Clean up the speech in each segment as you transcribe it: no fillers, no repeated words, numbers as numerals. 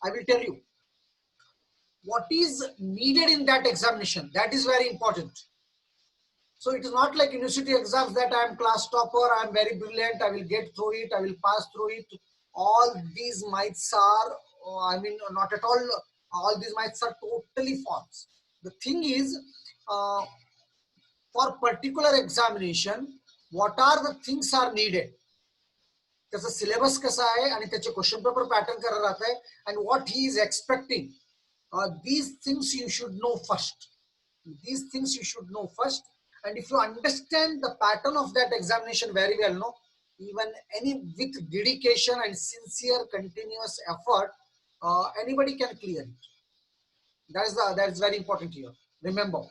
I will tell you what is needed in that examination. That is very important. So it is not like university exams that I am class topper, I am very brilliant, I will get through it, I will pass through it. All these myths are, not at all these myths are totally false. The thing is, for particular examination, what are the things are needed? त्याचा syllabus कसा आहे आणि त्याचे question paper pattern कसा राहत आहे and what he is expecting. These things you should know first. These things you should know first. And if you understand the pattern of that examination very well, no, even any with dedication and sincere continuous effort, anybody can clear it. That's very important here. Remember.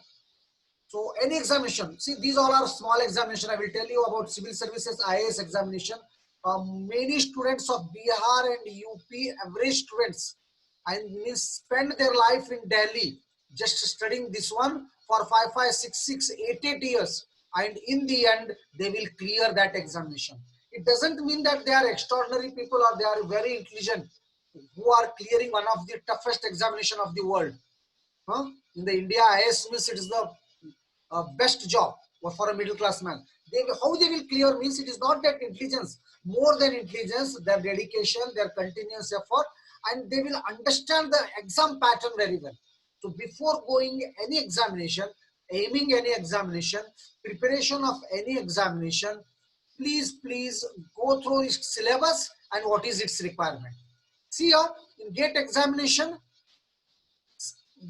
So any examination, see these all are small examination. I will tell you about civil services IAS examination. Many students of Bihar and UP, average students, and will spend their life in Delhi just studying this one for 5, 6, 6, 8 years, and in the end they will clear that examination. It doesn't mean that they are extraordinary people or they are very intelligent who are clearing one of the toughest examination of the world. In the India, IAS means it is the best job for a middle class man. How they will clear means it is not that intelligence, more than intelligence, their dedication, their continuous effort, and they will understand the exam pattern very well. So before going any examination, aiming any examination, preparation of any examination, please go through its syllabus and what is its requirement. See here, in GATE examination,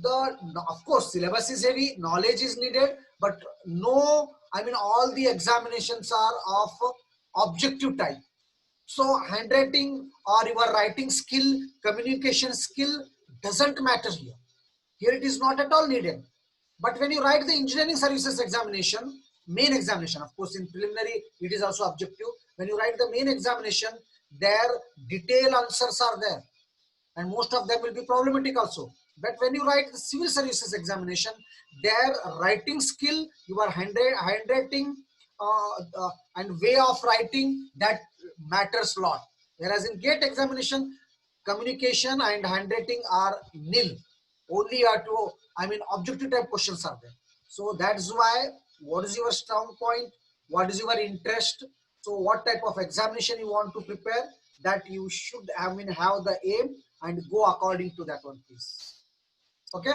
of course syllabus is heavy, knowledge is needed, but no, all the examinations are of objective type. So handwriting or your writing skill, communication skill doesn't matter here. Here it is not at all needed. But when you write the engineering services examination, main examination, of course in preliminary it is also objective. When you write the main examination, their detailed answers are there, and most of them will be problematic also. But when you write the civil services examination, their writing skill, your handwriting and way of writing, that matters a lot. Whereas in GATE examination, communication and handwriting are nil. Only objective type questions are there. So that's why, what is your strong point? What is your interest? So what type of examination you want to prepare, that you should have the aim and go according to that one, please. Okay,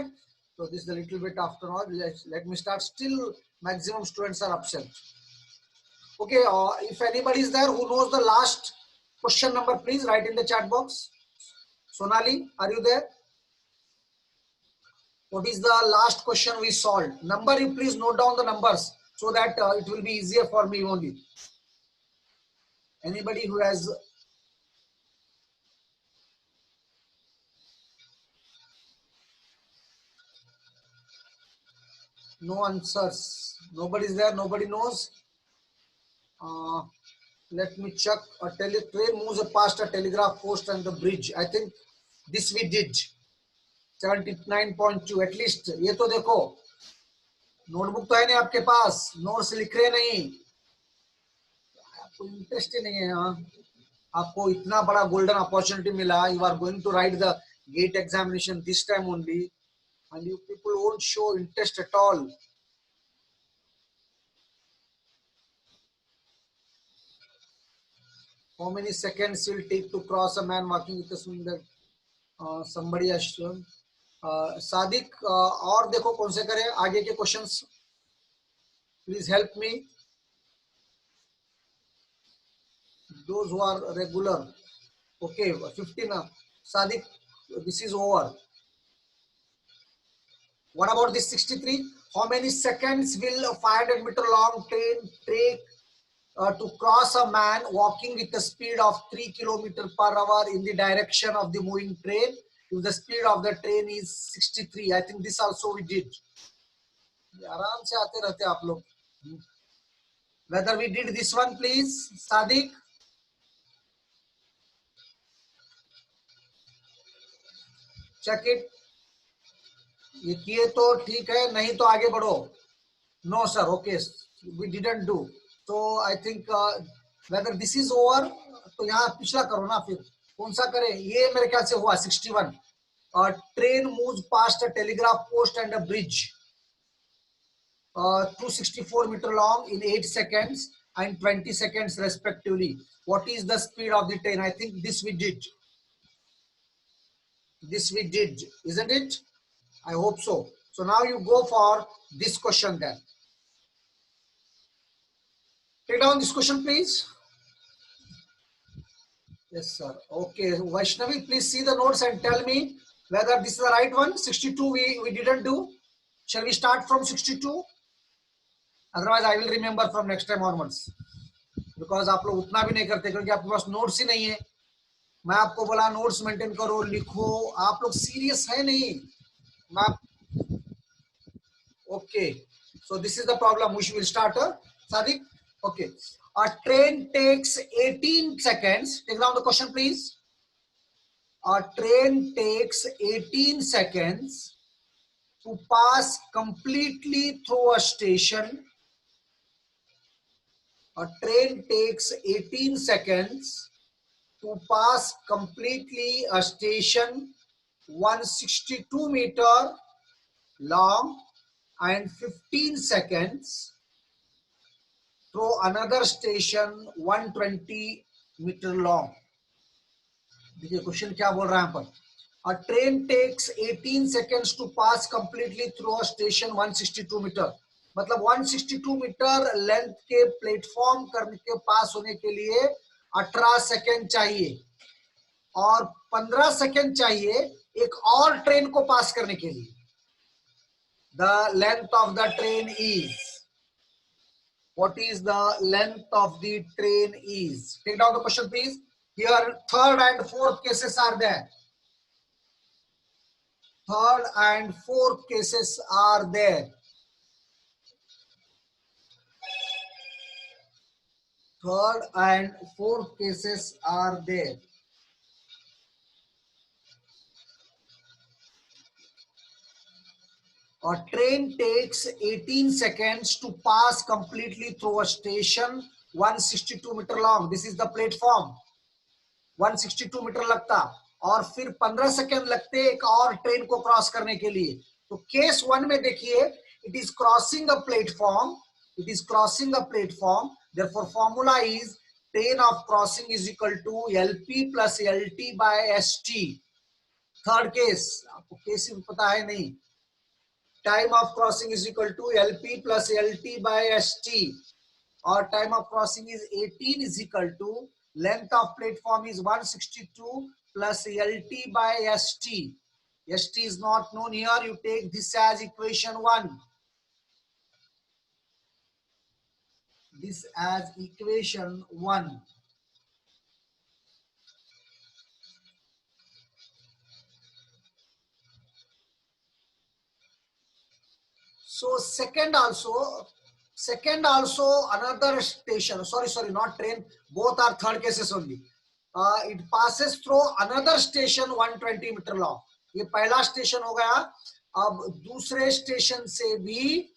so this is a little bit after all. Let me start. Still maximum students are absent. Okay, if anybody is there who knows the last question number, please write in the chat box. Sonali, are you there? What is the last question we solved? Number, you please note down the numbers so that it will be easier for me only. Anybody who has no answers, nobody is there, nobody knows. Let me check. A train moves past a telegraph post and the bridge. I think this we did. 79.2 at least. ये तो देखो, notebook तो है नहीं आपके पास, notes लिख रहे नहीं, आपको इंटरेस्ट ही नहीं है. आपको इतना बड़ा गोल्डन अपॉर्चुनिटी मिला. You are going to write the GATE examination this time only, and you people won't show interest at all. How many seconds will take to cross a man walking with a swing? That somebody has shown. Sadiq, और देखो कौन से करें आगे के questions. Please help me. Those who are regular. Okay, 15. Sadik, this is over. What about this 63? How many seconds will a 500-meter long train take to cross a man walking with a speed of 3 km/h in the direction of the moving train, if the speed of the train is 63? I think this also we did. आराम से आते रहते आप लोग. Whether we did this one, please, Sadiq? Check it. ये किए तो ठीक है, नहीं तो आगे बढ़ो. No sir, okay, we didn't do. So I think whether this is over, तो यहाँ पिछला करो ना फिर. कौन सा करें? ये मेरे ख्याल से हुआ 61. Train moves past a telegraph post and a bridge 264 meter long in 8 seconds and 20 seconds respectively. What is the speed of the train? I think this we did. This we did, isn't it? I hope so. So now you go for this question then. Take down this question, please. Yes, sir. Okay, Vaishnavi, please see the notes and tell me whether this is the right one. 62 we didn't do. Shall we start from 62? Otherwise, I will remember from next time onwards. Because आप लोग उतना भी नहीं करते क्योंकि आपके पास notes ही नहीं है. मैं आपको बोला नोट्स मेंटेन करो, लिखो, आप लोग सीरियस है नहीं. मैं okay, so this is the problem. We will start, Sadiq. Okay, a train takes 18 seconds. Take down the question, please. A train takes 18 seconds to pass completely through a station. A train takes 18 seconds to pass completely a station 162 meter long and 15 seconds through another station 120 meter long. देखिए question क्या बोल रहा है यहाँ पर. A train takes 18 seconds to pass completely through a station 162 meter. मतलब 162 metre length के platform करने के पास होने के लिए 18 सेकेंड चाहिए और 15 सेकेंड चाहिए एक और ट्रेन को पास करने के लिए. The length of the train is. What is the length of the train is? Take down the question, please. Here, third and fourth cases are there. Third and fourth cases are there. Third and fourth cases are there. A train takes 18 seconds to pass completely through a station 162 meter long. This is the platform. 162 metre लगता और फिर 15 second लगते एक और train को cross करने के लिए. तो केस 1 में देखिए, it is crossing a platform. It is crossing a platform. Therefore formula is train of crossing is equal to LP plus LT by ST. Third case, आपको केस पता है नहीं. Time of crossing is equal to LP plus LT by ST और time of crossing is 18 is equal to length of platform is 162 plus LT by ST. ST is not known here. You take this as equation 1. This as equation 1. So second also another station. Sorry, not train. Both are third cases only. It passes through another station 120 meter long. ये पहला station हो गया. अब दूसरे station से भी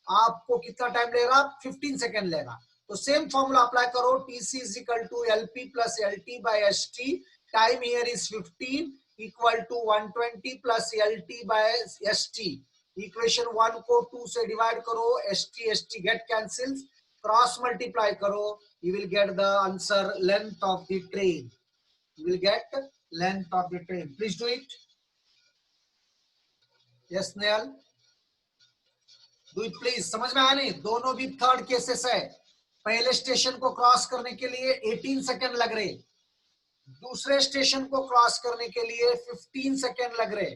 आपको कितना टाइम लेगा? 15 सेकेंड लेगा. तो सेम फॉर्मूला अप्लाई करो. TC is equal to LP plus LT by ST. Time here is 15 equal to 120 plus LT by ST. Equation 1 को 2 से डिवाइड करो. ST get cancels. Cross multiply करो. You will get the answer length of the train. You will get length of the train. Please do it. Yes, Nehal. Do it please. समझ में आया नहीं? दोनों भी थर्ड केसेस है. पहले station को क्रॉस करने के लिए 18 सेकेंड लग रहे. दूसरे स्टेशन को क्रॉस करने के लिए 15 सेकेंड लग रहे.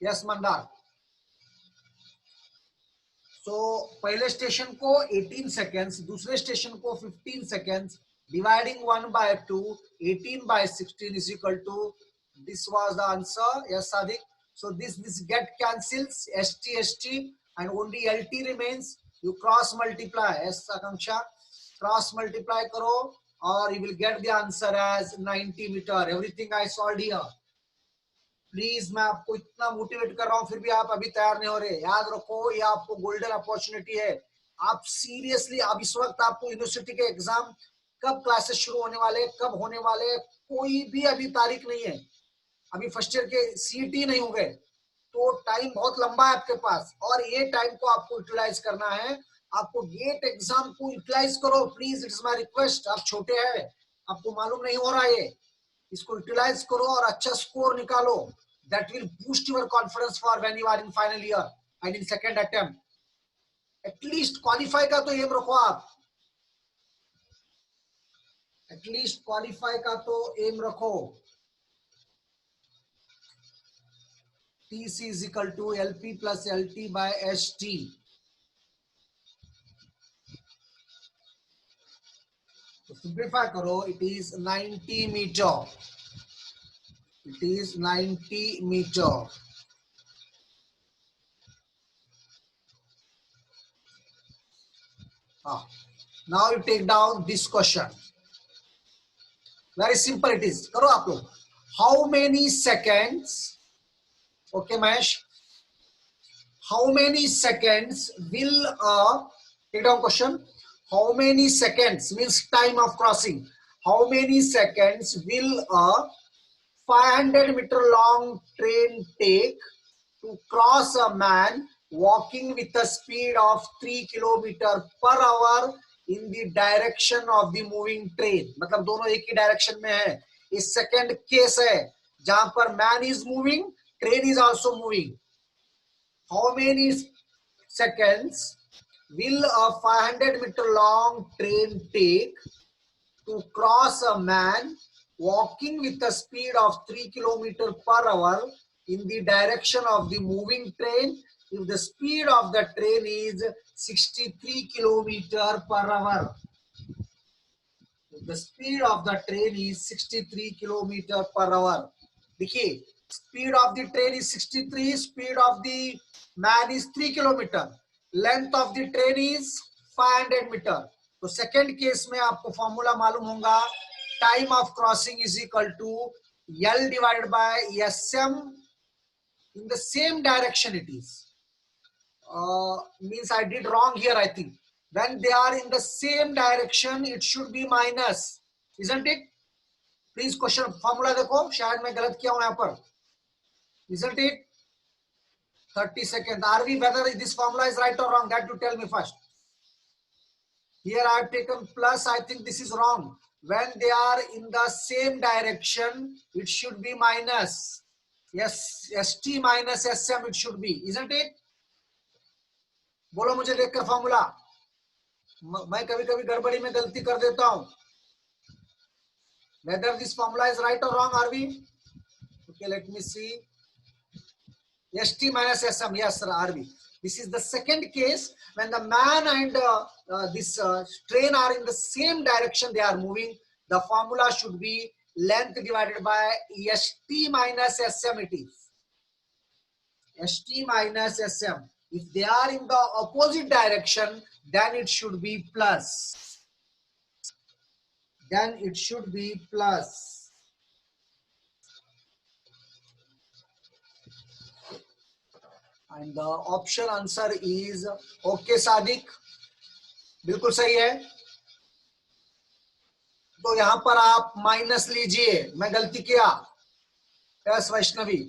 यस मंदार. तो पहले स्टेशन को 18 सेकेंड्स, दूसरे स्टेशन को 15 seconds. Dividing 1 by 2, 18 by 16 is equal to, this was the answer. Yes, Sadiq. So this get cancels. ST and only LT remains. You cross multiply. Yes, Akanksha. Cross multiply karo or you will get the answer as 90 meter. Everything I solved here. Please मैं आपको इतना motivate कर रहा हूं फिर भी आप अभी तैयार नहीं हो रहे. याद रखो ये आपको गोल्डन अपॉर्चुनिटी है. आप सीरियसली, अब इस वक्त आपको यूनिवर्सिटी के एग्जाम कब क्लासेस शुरू होने वाले, कब होने वाले, कोई भी अभी तारीख नहीं है। अभी फर्स्ट ईयर के सीईटी नहीं हो गए, तो टाइम बहुत लंबा है आपके पास, और ये टाइम को आपको यूटिलाइज करना है। आपको गेट एग्जाम को यूटिलाइज करो प्लीज, इट्स माय रिक्वेस्ट। आप छोटे हैं, आपको मालूम नहीं हो रहा है, इसको यूटिलाइज करो और अच्छा स्कोर निकालो। That will boost your confidence for when you are in final year and in second attempt. At least qualify का तो एम रखो आप, एटलीस्ट क्वालिफाई का तो एम रखो। TC is equal to LP plus LT by ST. तो simplify करो, it is 90 metre, it is 90 metre. Now you take down this question, very simple it is. करो आप लोग। How many seconds, okay Mahesh, how many seconds will take down question, how many seconds means time of crossing, how many seconds will a 500-meter long train take to cross a man walking with a speed of 3 kilometer per hour in the direction of the moving train। मतलब दोनों एक ही direction में है। इस second case है जहां पर man is moving, train is also moving. how many seconds will a 500-meter long train take to cross a man walking with a speed of 3 kilometers per hour in the direction of the moving train if the speed of the train is 63 kilometers per hour? If the speed of the train is 63 kilometers per hour, देखिए speed of the train is 63, speed of the man is 3 kilometre, length of the train is 500 metre. तो second case में आपको formula मालूम होगा, time of crossing is equal to L divided by SM in the same direction it is. Means I did wrong here, I think. When they are in the same direction, it should be minus, isn't it? Please question formula देखो, शायद मैं गलत किया हूं यहाँ पर, isn't it? 30 seconds. RV, whether this formula is right or wrong, that you tell me first. Here I have taken plus, I think this is wrong. When they are in the same direction, it should be minus. Yes, ST minus SM it should be, isn't it? बोलो मुझे देखकर formula, मैं कभी कभी गड़बड़ी में गलती कर देता हूं। Whether this formula is right or wrong, RV? Okay, let me see. ST minus SM, yes, sir, RV. This is the second case when the man and this train are in the same direction, they are moving. The formula should be length divided by ST minus SM it is. ST minus SM. If they are in the opposite direction, then it should be plus. Then it should be plus. And the option answer is okay, Sadiq. बिल्कुल सही है। तो यहां पर आप minus लीजिए, मैं गलती किया। Yes Vaishnavi,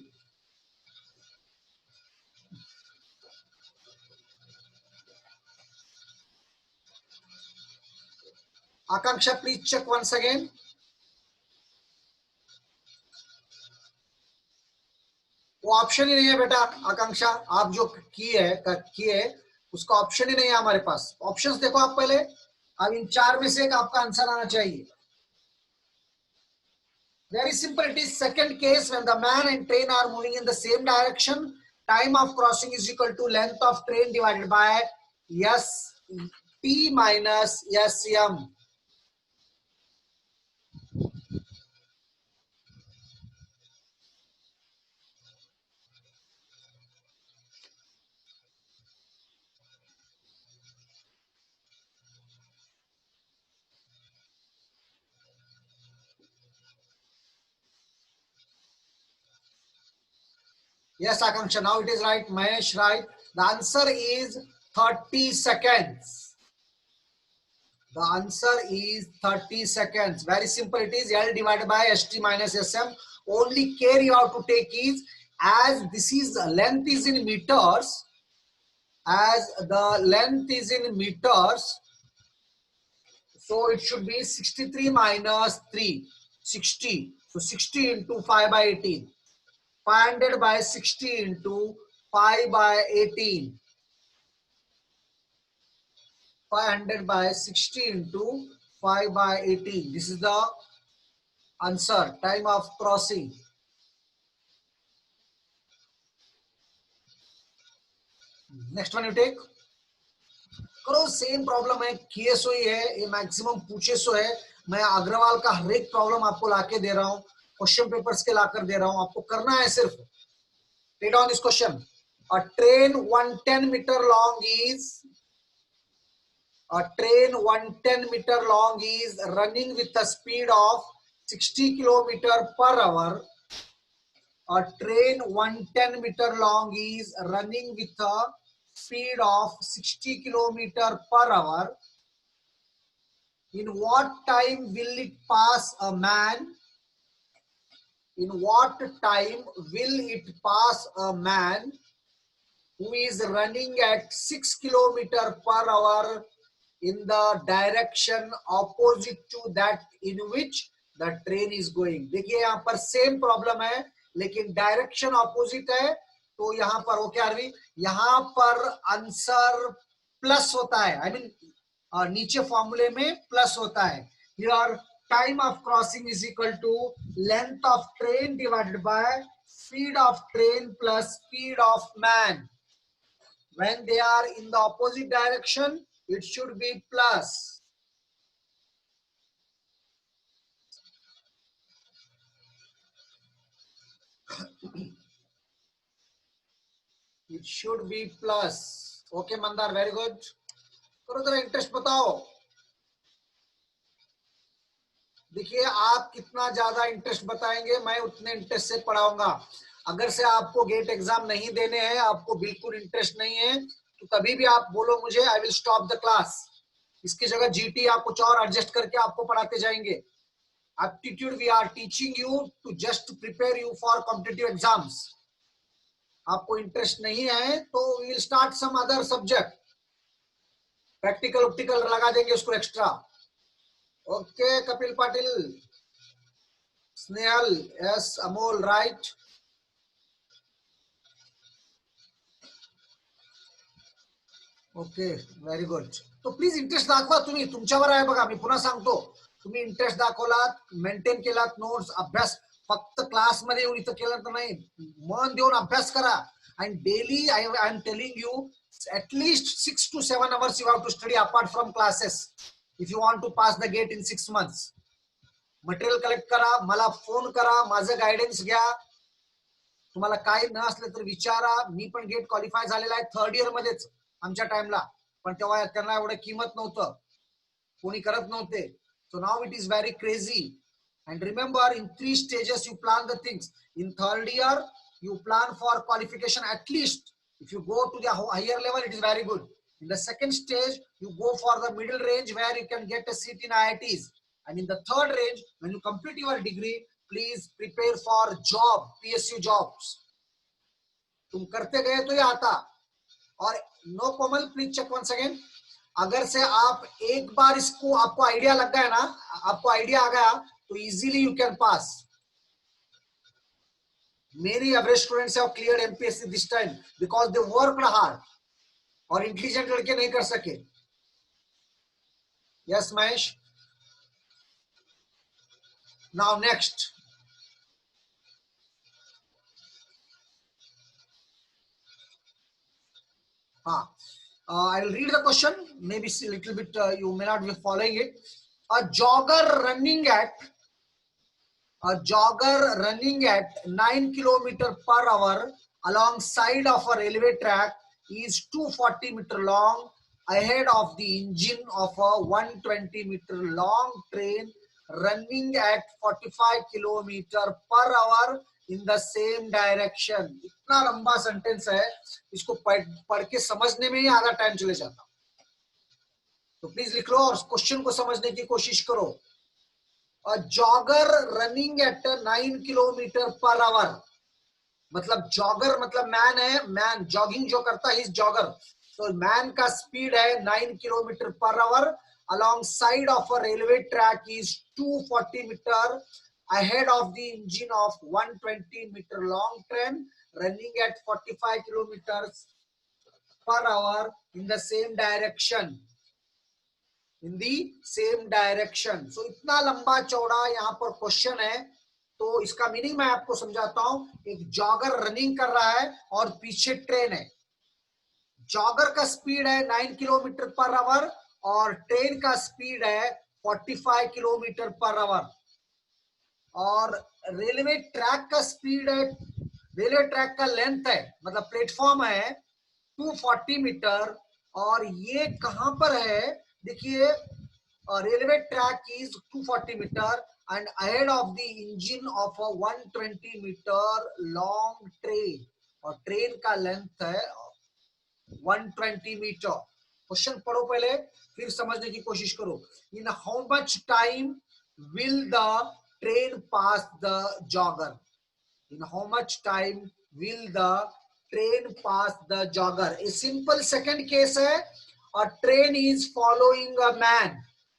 Akanksha please check once again. वो ऑप्शन ही नहीं है बेटा आकांक्षा, आप जो किए उसका ऑप्शन ही नहीं है हमारे पास। ऑप्शंस देखो आप पहले, अब इन चार में से एक आपका आंसर आना चाहिए। Very simple, it is second case when the man and train are moving in the same direction. Time of crossing is equal to length of train divided by ST minus SM. Yes, Akanksha, now it is right. Mahesh, right. The answer is 30 seconds. The answer is 30 seconds. Very simple. It is L divided by ST minus SM. Only care you have to take is, as this is length is in meters, as the length is in meters, so it should be 63 minus 3, 60. So 60 into 5 by 18. 500 by 60 into 5 by 18. 500 by 60 into 5 by 18. This is the answer. Time of crossing. Next one you take. करो same problem है, किए सो ही है, ये maximum पूछे सो है. मैं अग्रवाल का हर एक प्रॉब्लम आपको लाके दे रहा हूँ, क्वेश्चन पेपर्स के लाकर दे रहा हूँ. आपको करना है सिर्फ read on this question. A train 110-meter long is a train 110-meter long is running with a speed of 60 km per hour. A train 110-meter long is running with a speed of 60 km per hour. In what time will it pass a man? In what time will it pass a man who is running at 6 km per hour in the direction opposite to that in which the train is going? देखिए यहाँ पर same problem है लेकिन direction opposite है, तो यहाँ पर वो क्या रही, यहाँ पर आंसर प्लस होता है. आई मीन नीचे फॉर्मूले में प्लस होता है. Here time of crossing is equal to length of train divided by speed of train plus speed of man. When they are in the opposite direction, it should be plus. It should be plus. Okay, Mandar, very good. करो जरा interest बताओ. देखिए आप कितना ज्यादा interest बताएंगे, मैं उतने इंटरेस्ट से पढ़ाऊंगा. अगर से आपको गेट एग्जाम नहीं देने हैं, आपको बिल्कुल इंटरेस्ट नहीं है, तो तभी भी आप बोलो मुझे, I will stop the class. इसकी जगह जीटी आप कुछ और एडजस्ट करके आपको पढ़ाते जाएंगे. Aptitude we are teaching you to just prepare you for competitive exams. आपको इंटरेस्ट नहीं है तो we will start some other subject. Practical optical लगा देंगे उसको extra. Okay Kapil Patil, Snehal, yes Amol, right. Okay very good. तो प्लीज इंटरेस्ट दाखवा तुम्ही, तुमच्यावर आहे बघा. मी पुन्हा सांगतो, तुम्ही इंटरेस्ट दाखवलात, मेंटेन केलात नोट्स, अभ्यास फक्त क्लास मध्ये येऊन इथं केलं तर नाही, मन देऊन अभ्यास करा. and daily I am telling you at least 6 to 7 hours you have to study apart from classes if you want to pass the gate in 6 months. Material collect करा, मला फोन करा, माझं गायडन्स घ्या. तुम्हाला काय न असलं तर विचारा. मी पण गेट क्वालिफाय झालेला आहे 3rd इयर मध्येच आमच्या टाइमला, पण तेव्हा त्यांना एवढं किंमत नव्हतं, कोणी करत नव्हते. So now it is very crazy. And remember, in 3 stages you plan the things. In 3rd year you plan for qualification. At least if you go to the higher level, it is very good. In the 2nd stage you go for the middle range where you can get a seat in IITs. And in the 3rd range, when you complete your degree, please prepare for job, PSU jobs. तुम करते गए तो ये आता. और no Komal, please check once again. अगर से आप एक बार इसको, आपको आइडिया लग गया ना, आपको आइडिया आ गया, तो इजीली यू कैन पास. मेरी average students have cleared MPSC this time because they worked hard. और इंटेलिजेंट लड़के नहीं कर सके. Yes Mahesh. Now next. I will read the question. Maybe a little bit you may not be following it. A jogger running at 9 km per hour alongside of a railway track is 240-meter long ahead of the engine of a 120-meter long train running at 45 km per hour in the same direction. इतना लंबा sentence है, इसको पढ़ के समझने में ही आधा time चले जाता. तो प्लीज लिख लो और क्वेश्चन को समझने की कोशिश करो. A jogger running at 9 kilometre per hour. मतलब जॉगर मतलब मैन है, मैन जॉगिंग जो करता है इस जॉगर. तो मैन का स्पीड है 9 kilometre per our along side of a railway track is 240 meter ahead of the engine of 120 meter long train running at 45 kilometers per hour in the same direction. In the same direction. So इतना लंबा चौड़ा यहाँ पर question है. तो इसका meaning मैं आपको समझाता हूं. एक जॉगर रनिंग कर रहा है और पीछे ट्रेन है. जॉगर का स्पीड है 9 किलोमीटर पर आवर और ट्रेन का स्पीड है 45 किलोमीटर पर आवर. और रेलवे ट्रैक का स्पीड है, रेलवे ट्रैक का लेंथ है मतलब प्लेटफॉर्म है 240 मीटर. और ये कहां पर है देखिए. Railway track is 240 meter and ahead of the engine of a 120 meter long train. और ट्रेन का लेंथ है 120 मीटर. क्वेश्चन पढ़ो पहले फिर समझने की कोशिश करो. In how much time will the train pass the jogger. In how much time will the train pass the jogger. A simple second case है. A train is following a man.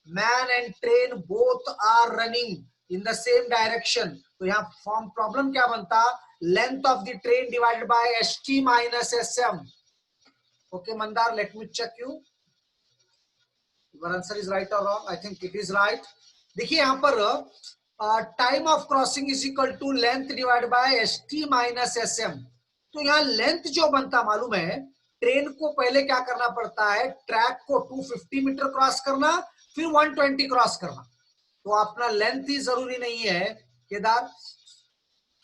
Man and train both are running in the same direction. तो यहाँ form problem क्या बनता. Length of the train divided by S T minus S M. Okay Mandar, let me check you your answer is right और wrong. I think it is right. देखिए यहाँ पर time of crossing is equal to length divide by S T minus S M. तो यहाँ length जो बनता मालूम है. ट्रेन को पहले क्या करना पड़ता है, ट्रैक को 250 मीटर क्रॉस करना फिर 120 क्रॉस करना. तो अपना लेंथ ही जरूरी नहीं है केदार.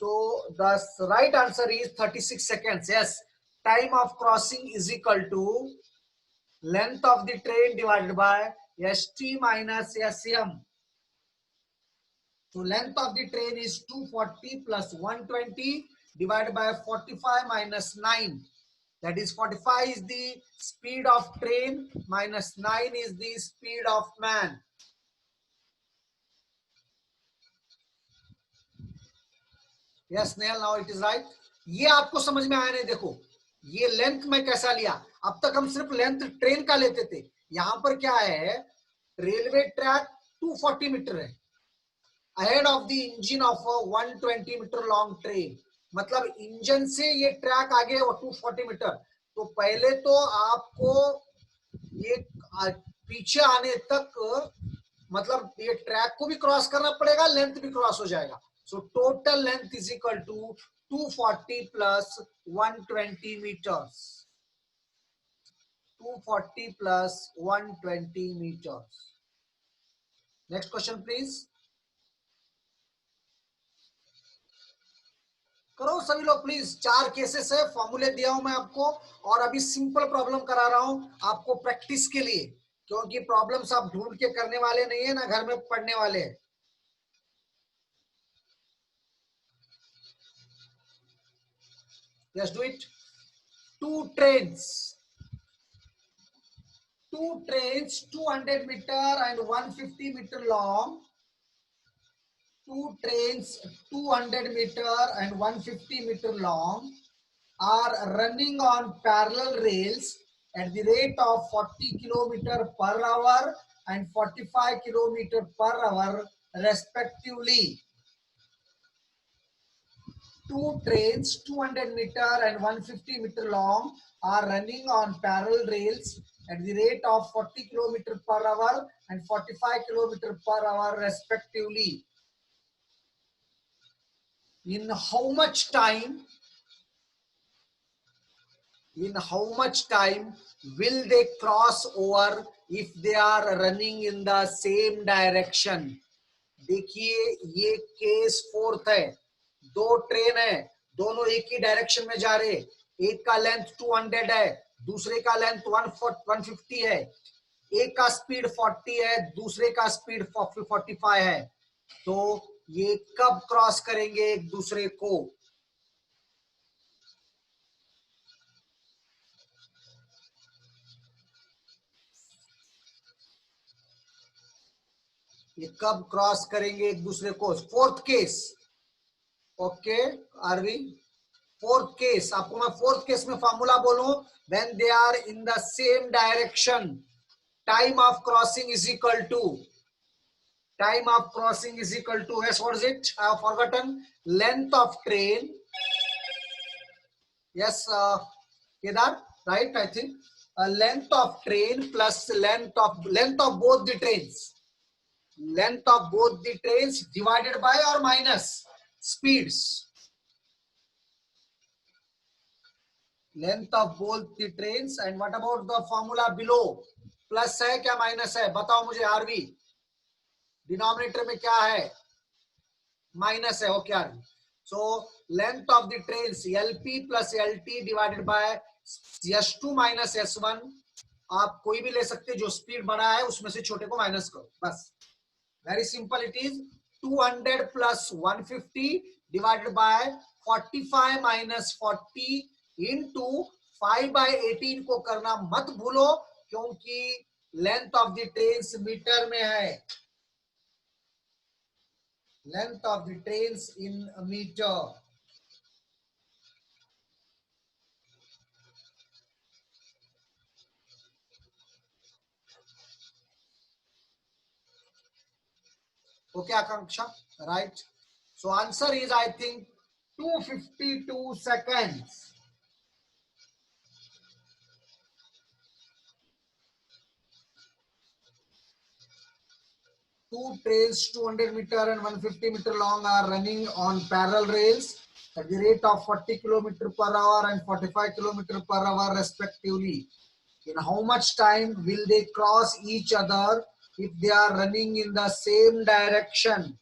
तो the right answer is 36 seconds. Yes, time of crossing is equal to length of the train divided by S T minus S M. So length of the train is 240 plus 120 divided by 45 minus 9. That is 45 is the speed of train minus 9 is the speed of man. Yes, Snail, now it is right. ये आपको समझ में आया नहीं. देखो ये length में कैसा लिया. अब तक हम सिर्फ लेंथ ट्रेन का लेते थे. यहां पर क्या है, रेलवे ट्रैक 240 मीटर है ahead of the engine of a 120 metre long train. मतलब इंजन से ये ट्रैक आगे 240 मीटर. तो पहले तो आपको ये पीछे आने तक मतलब ये ट्रैक को भी क्रॉस करना पड़ेगा, लेंथ भी क्रॉस हो जाएगा. So total length is equal to 240 plus 120 metres. 240 plus 120 metres. Next question please. करो सभी लोग प्लीज. 4 केसेस है, फॉर्मूले दिया हूं मैं आपको और अभी सिंपल प्रॉब्लम करा रहा हूं आपको प्रैक्टिस के लिए, क्योंकि प्रॉब्लम्स आप ढूंढ के करने वाले नहीं है ना घर में पढ़ने वाले हैं. Just do it. Two trains, 200 meter and 150 meter long. Two trains, 200 meter and 150 meter long, are running on parallel rails at the rate of 40 kilometer per hour and 45 kilometer per hour respectively. Two trains, 200 meter and 150 meter long, are running on parallel rails at the rate of 40 kilometer per hour and 45 kilometer per hour respectively. In how much time will they cross over if they are running in the same direction? देखिए ये case 4th है. 2 train है, दोनों एक ही direction में जा रहे. एक का लेंथ 200 है, दूसरे का लेंथ 150 है. एक का स्पीड 40 है, दूसरे का स्पीड 45 है. तो ये कब क्रॉस करेंगे एक दूसरे को? ये कब क्रॉस करेंगे एक दूसरे को? Fourth case, okay Aarvi, fourth case, आपको मैं फोर्थ केस में फॉर्मूला बोलूं, when they are in the same direction, time of crossing is equal to, time of crossing is equal to, yes, what is it? I have forgotten. Length of train, yes, Kedar, right? I think length of train plus length of both the trains, length of both the trains divided by or minus speeds, length of both the trains. And what about the formula below? Plus है क्या minus है? बताओ मुझे RV, denominator में क्या है? Minus है, okay Aarvi. So length of the trains LP plus LT divided by S2 minus S1. आप कोई भी ले सकते, जो स्पीड बड़ा है उसमें से छोटे को माइनस करो, बस. Very simple it is. 200 plus 150 divided by 45 minus 40 into 5/18 को करना मत भूलो, क्योंकि length of the trains metre में है. Length of the trains in a meter. Okay, Akanksha, right? So answer is, I think, 252 seconds. Two trains 200 meter and 150 meter long are running on parallel rails at the rate of 40 km per hour and 45 km per hour respectively. In how much time will they cross each other if they are running in the same direction?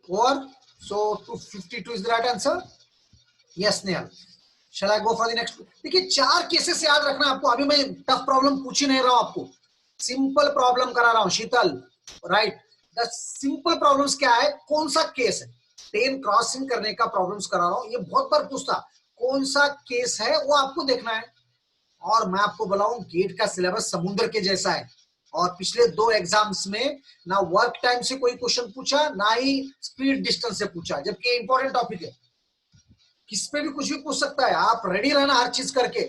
Or so 252 is the right answer. Yes, Nehal. Shall I go for the next? देखिए, 4 cases याद रखना आपको. अभी मैं tough problem पूछ ही नहीं रहा हूं आपको, सिंपल प्रॉब्लम करा रहा हूं. शीतल, राइट? द सिंपल प्रॉब्लम्स क्या है, कौन सा केस है, ट्रेन क्रॉसिंग करने का प्रॉब्लम्स करा रहा हूं. ये बहुत बार पूछता, कौन सा केस है वो आपको देखना है. और मैं आपको बताऊं, गेट का सिलेबस समुद्र के जैसा है, और पिछले 2 एग्जाम्स में ना वर्क टाइम से कोई क्वेश्चन पूछा, ना ही स्पीड डिस्टेंस से पूछा, जबकि इंपॉर्टेंट टॉपिक है. किस पे भी कुछ भी पूछ सकता है, आप रेडी रहना हर चीज करके.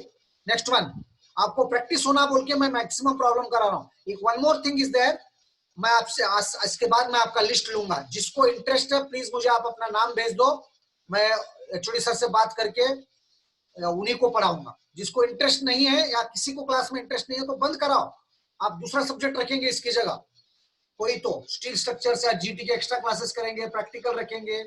नेक्स्ट वन, आपको प्रैक्टिस होना बोल के मैं मैक्सिमम प्रॉब्लम करा रहा हूँ. एक one more thing is there, मैं आपसे इसके बाद मैं आपका लिस्ट लूंगा. जिसको इंटरेस्ट है प्लीज मुझे आप अपना नाम भेज दो, मैं एचओडी सर से बात करके उन्हीं को पढ़ाऊंगा. जिसको इंटरेस्ट नहीं है या किसी को क्लास में इंटरेस्ट नहीं है तो बंद कराओ, आप दूसरा सब्जेक्ट रखेंगे इसकी जगह. कोई तो स्टील स्ट्रक्चर या जीटी के एक्स्ट्रा क्लासेस करेंगे, प्रैक्टिकल रखेंगे.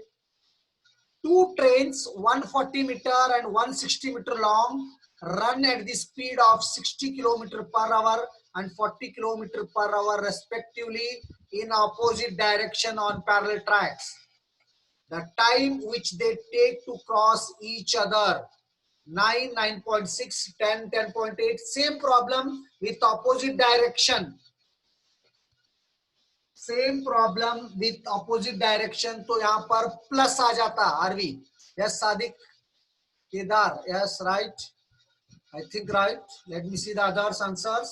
Two trains, 140 meter and 160 meter long, run at the speed of 60 km per hour and 40 km per hour respectively in opposite direction on parallel tracks. The time which they take to cross each other, 9, 9.6, 10, 10.8. Same problem with opposite direction. Same problem with opposite direction, तो यहां पर plus आ जाता. Aarvi, yes. Sadiq, Kedar, yes, right, I think right. Let me see the others answers.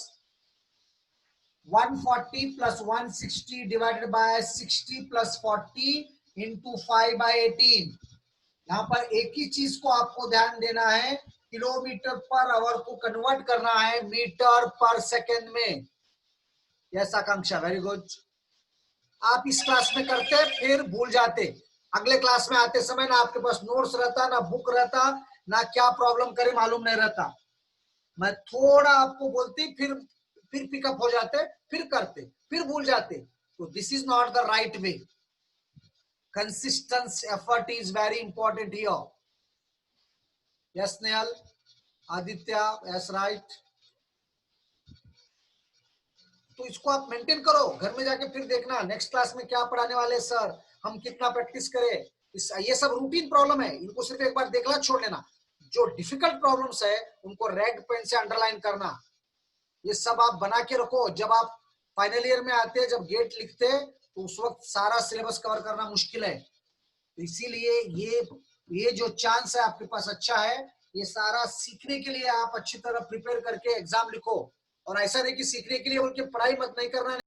140 plus 160 divided by 60 plus 40 into 5/18. यहाँ पर एक ही चीज को आपको ध्यान देना है, किलोमीटर पर आवर को कन्वर्ट करना है मीटर पर सेकेंड में. यस आकांक्षा, वेरी गुड. आप इस क्लास में करते फिर भूल जाते, अगले क्लास में आते समय ना आपके पास नोट्स रहता, ना बुक रहता, ना क्या प्रॉब्लम करे मालूम नहीं रहता. मैं थोड़ा आपको बोलती, फिर पिकअप हो जाते, फिर करते, फिर भूल जाते. तो this is not the right way. Consistence effort is very important here. Yes Nehal, Aditya, yes, right. तो इसको आप मेंटेन करो, घर में जाके फिर देखना नेक्स्ट क्लास में क्या पढ़ाने वाले सर, हम कितना प्रैक्टिस करें, ये सब रूटीन प्रॉब्लम है, इनको सिर्फ एक बार देखना छोड़ लेना। जो डिफिकल्ट प्रॉब्लम्स है उनको रेड पेन से अंडरलाइन करना, ये सब आप बना के रखो। जब आप फाइनल ईयर में आते हैं, जब गेट लिखते हैं, तो उस वक्त सारा सिलेबस कवर करना मुश्किल है। तो इसीलिए ये जो चांस है आपके पास अच्छा है, ये सारा सीखने के लिए आप अच्छी तरह प्रिपेयर करके एग्जाम लिखो। और ऐसा नहीं कि सीखने के लिए बोल के पढ़ाई मत नहीं करना